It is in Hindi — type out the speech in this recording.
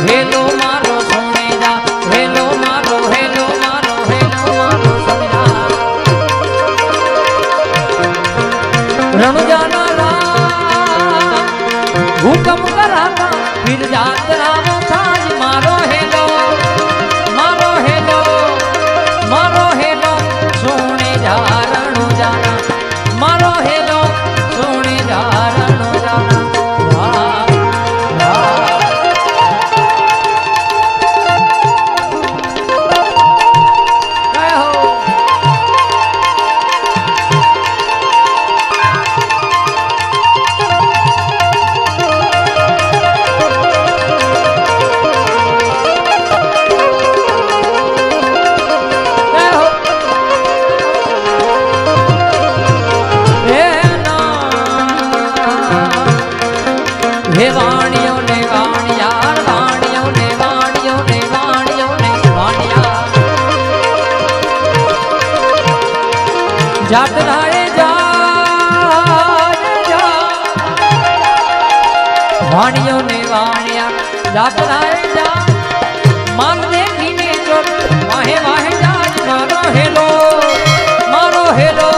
हेलो मारो सोने जा हेलो मारो हेलो मारो सोने जा रण जाना हुक्म कराता फिर जात राम साज मारो हेलो सोने जा रणो जाना मारो हेलो सोने जा रणो जाना हे वाणियों ने वाणिया वाणियों ने वाणियों ने वाणियों ने वाणिया जात राय जा वाणियों ने वाणिया जात राय जा मान देखी ने जो वाहे वाहे जा मारो हेलो